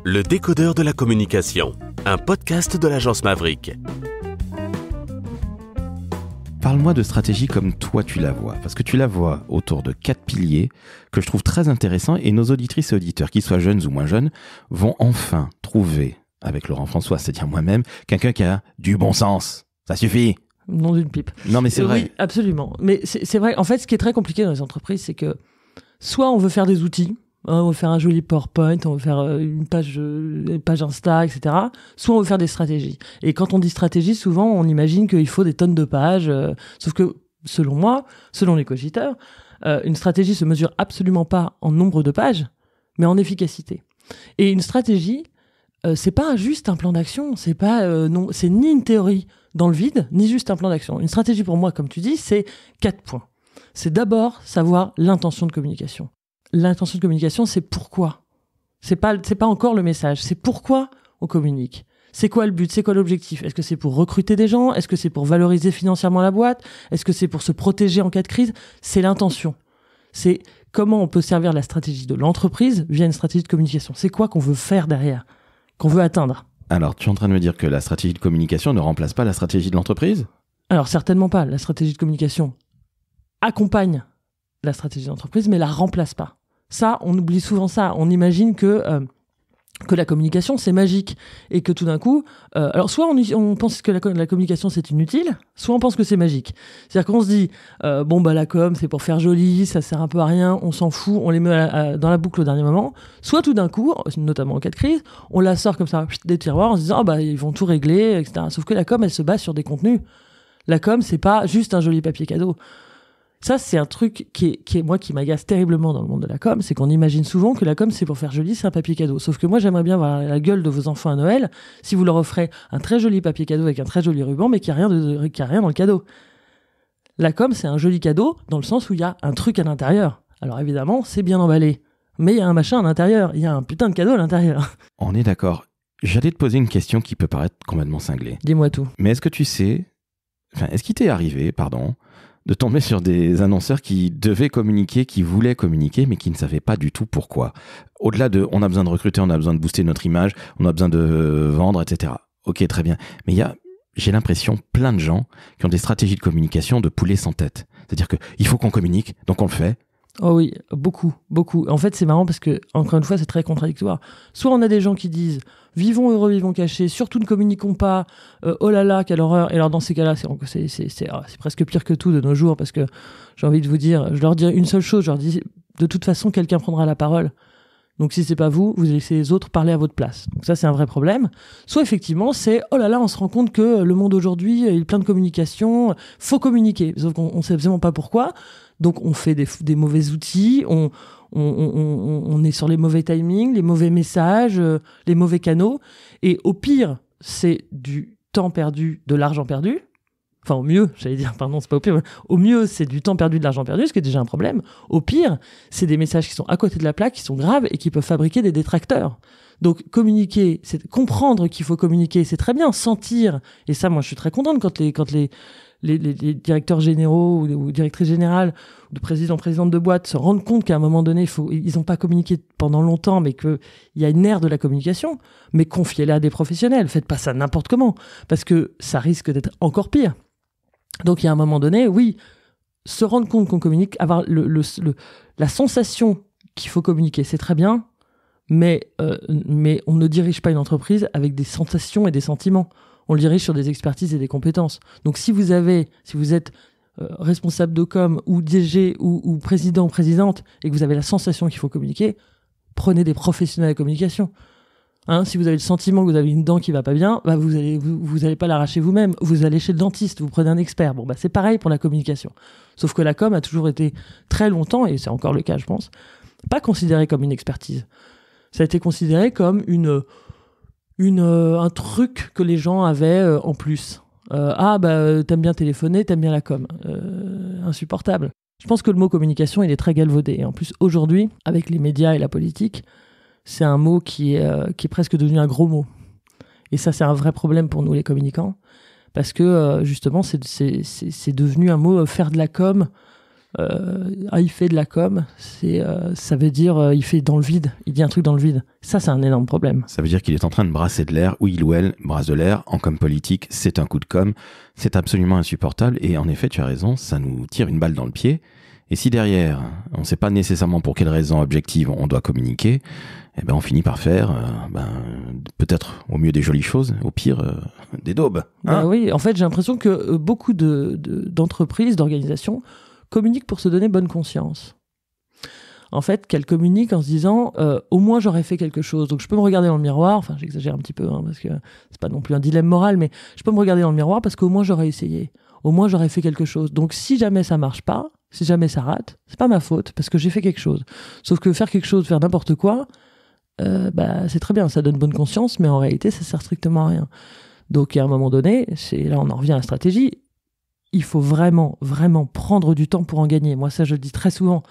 Le décodeur de la communication, un podcast de l'agence Maverick. Parle-moi de stratégie comme toi tu la vois, parce que tu la vois autour de 4 piliers que je trouve très intéressants et nos auditrices et auditeurs, qu'ils soient jeunes ou moins jeunes, vont enfin trouver, avec Laurent François, c'est-à-dire moi-même, quelqu'un qui a du bon sens. Ça suffit. Nom d'une pipe. Non mais c'est vrai. Oui, absolument. Mais c'est vrai, en fait, ce qui est très compliqué dans les entreprises, c'est que soit on veut faire des outils, on veut faire un joli PowerPoint, on veut faire une page Insta, etc. Soit on veut faire des stratégies. Et quand on dit stratégie, souvent, on imagine qu'il faut des tonnes de pages. Sauf que, selon moi, selon les cogiteurs, une stratégie se mesure absolument pas en nombre de pages, mais en efficacité. Et une stratégie, c'est pas juste un plan d'action. C'est pas non, c'est ni une théorie dans le vide, ni juste un plan d'action. Une stratégie, pour moi, comme tu dis, c'est 4 points. C'est d'abord savoir l'intention de communication. L'intention de communication, c'est pourquoi. C'est pas encore le message. C'est pourquoi on communique. C'est quoi le but? C'est quoi l'objectif? Est-ce que c'est pour recruter des gens? Est-ce que c'est pour valoriser financièrement la boîte? Est-ce que c'est pour se protéger en cas de crise? C'est l'intention. C'est comment on peut servir la stratégie de l'entreprise via une stratégie de communication. C'est quoi qu'on veut faire derrière? Qu'on veut atteindre? Alors, tu es en train de me dire que la stratégie de communication ne remplace pas la stratégie de l'entreprise? Alors, certainement pas. La stratégie de communication accompagne la stratégie d'entreprise, mais la remplace pas. Ça, on oublie souvent ça. On imagine que la communication, c'est magique. Et que tout d'un coup... alors, soit on pense que la communication, c'est inutile, soit on pense que c'est magique. C'est-à-dire qu'on se dit, la com, c'est pour faire joli, ça sert un peu à rien, on s'en fout, on les met dans la boucle au dernier moment. Soit tout d'un coup, notamment en cas de crise, on la sort comme ça des tiroirs en se disant, ils vont tout régler, etc. Sauf que la com, elle se base sur des contenus. La com, c'est pas juste un joli papier cadeau. Ça, c'est un truc qui m'agace terriblement dans le monde de la com, c'est qu'on imagine souvent que la com, c'est pour faire joli, c'est un papier cadeau. Sauf que moi, j'aimerais bien voir la gueule de vos enfants à Noël si vous leur offrez un très joli papier cadeau avec un très joli ruban, mais qu'il n'y a rien dans le cadeau. La com, c'est un joli cadeau dans le sens où il y a un truc à l'intérieur. Alors évidemment, c'est bien emballé, mais il y a un machin à l'intérieur, il y a un putain de cadeau à l'intérieur. On est d'accord. J'allais te poser une question qui peut paraître complètement cinglée. Dis-moi tout. Mais est-ce qu'il t'est arrivé, de tomber sur des annonceurs qui devaient communiquer, qui voulaient communiquer, mais qui ne savaient pas du tout pourquoi. Au-delà de, on a besoin de recruter, on a besoin de booster notre image, on a besoin de vendre, etc. Ok, très bien. Mais j'ai l'impression, plein de gens qui ont des stratégies de communication de poulet sans tête. C'est-à-dire qu'il faut qu'on communique, donc on le fait. Oh oui, beaucoup. En fait, c'est marrant parce que, encore une fois, c'est très contradictoire. Soit on a des gens qui disent « Vivons heureux, vivons cachés, surtout ne communiquons pas, oh là là, quelle horreur !» Et alors, dans ces cas-là, c'est presque pire que tout de nos jours parce que j'ai envie de vous dire, je leur dis une seule chose, je leur dis « De toute façon, quelqu'un prendra la parole. Donc, si c'est pas vous, vous laissez les autres parler à votre place. » Donc ça, c'est un vrai problème. Soit, effectivement, c'est « Oh là là, on se rend compte que le monde aujourd'hui, il est plein de communication, faut communiquer. » Sauf qu'on sait absolument pas pourquoi. Donc, on fait des mauvais outils, on est sur les mauvais timings, les mauvais messages, les mauvais canaux. Et au pire, c'est du temps perdu, de l'argent perdu. Enfin, au mieux, c'est pas au pire. Au mieux, c'est du temps perdu, de l'argent perdu, ce qui est déjà un problème. Au pire, c'est des messages qui sont à côté de la plaque, qui sont graves et qui peuvent fabriquer des détracteurs. Donc, communiquer, c'est comprendre qu'il faut communiquer, c'est très bien. Sentir, et ça, moi, je suis très contente quand les directeurs généraux ou directrices générales ou de présidentes de boîte se rendent compte qu'à un moment donné, ils n'ont pas communiqué pendant longtemps, mais qu'il y a une ère de la communication, mais confiez-la à des professionnels. Faites pas ça n'importe comment, parce que ça risque d'être encore pire. Donc, il y a un moment donné, oui, se rendre compte qu'on communique, avoir la sensation qu'il faut communiquer, c'est très bien, mais on ne dirige pas une entreprise avec des sensations et des sentiments. On le dirige sur des expertises et des compétences. Donc, si vous êtes responsable de com ou DG ou président ou présidente et que vous avez la sensation qu'il faut communiquer, prenez des professionnels de communication. Si vous avez le sentiment que vous avez une dent qui va pas bien, vous allez pas l'arracher vous-même. Vous allez chez le dentiste, vous prenez un expert. C'est pareil pour la communication. Sauf que la com a toujours été très longtemps, et c'est encore le cas, je pense, pas considérée comme une expertise. Ça a été considéré comme un truc que les gens avaient en plus. T'aimes bien téléphoner, t'aimes bien la com. Insupportable. Je pense que le mot communication, il est très galvaudé. Et en plus, aujourd'hui, avec les médias et la politique, c'est un mot qui est presque devenu un gros mot. Et ça, c'est un vrai problème pour nous, les communicants. Parce que, justement, c'est devenu un mot, faire de la com. il fait de la com, ça veut dire il fait dans le vide, il dit un truc dans le vide. Ça, c'est un énorme problème. Ça veut dire qu'il est en train de brasser de l'air, ou il ou elle brasse de l'air. En com politique, c'est un coup de com. C'est absolument insupportable. Et en effet, tu as raison, ça nous tire une balle dans le pied. Et si derrière, on ne sait pas nécessairement pour quelle raison objective on doit communiquer, eh ben on finit par faire peut-être au mieux des jolies choses, au pire des daubes. Hein, oui, en fait, j'ai l'impression que beaucoup d'entreprises, d'organisations communiquent pour se donner bonne conscience. En fait, qu'elles communiquent en se disant au moins j'aurais fait quelque chose. Donc je peux me regarder dans le miroir, enfin j'exagère un petit peu parce que c'est pas non plus un dilemme moral, mais je peux me regarder dans le miroir parce qu'au moins j'aurais essayé. Au moins j'aurais fait quelque chose. Donc si jamais ça marche pas, si jamais ça rate, c'est pas ma faute parce que j'ai fait quelque chose. Sauf que faire quelque chose, faire n'importe quoi, c'est très bien, ça donne bonne conscience, mais en réalité ça sert strictement à rien. Donc à un moment donné, là on en revient à la stratégie, il faut vraiment, vraiment prendre du temps pour en gagner. Moi ça je le dis très souvent,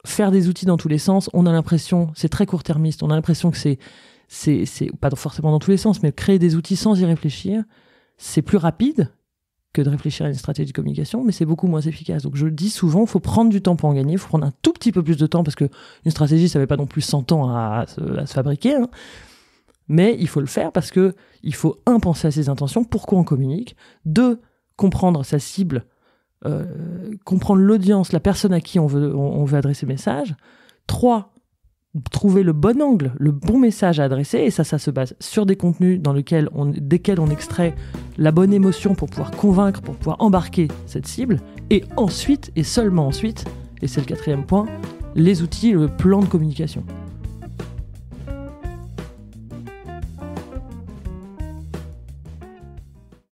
faire des outils dans tous les sens, on a l'impression, c'est très court-termiste, on a l'impression que c'est pas forcément dans tous les sens, mais créer des outils sans y réfléchir, c'est plus rapide que de réfléchir à une stratégie de communication, mais c'est beaucoup moins efficace. Donc je le dis souvent, il faut prendre du temps pour en gagner, il faut prendre un tout petit peu plus de temps, parce qu'une stratégie, ça ne met pas non plus 100 ans à se fabriquer, hein. Mais il faut le faire parce que il faut, penser à ses intentions, pourquoi on communique, 2, comprendre sa cible, comprendre l'audience, la personne à qui on veut adresser le message, 3, trouver le bon angle, le bon message à adresser, et ça se base sur des contenus desquels on extrait la bonne émotion pour pouvoir convaincre, pour pouvoir embarquer cette cible, et ensuite, et seulement ensuite, et c'est le 4e point, les outils, le plan de communication.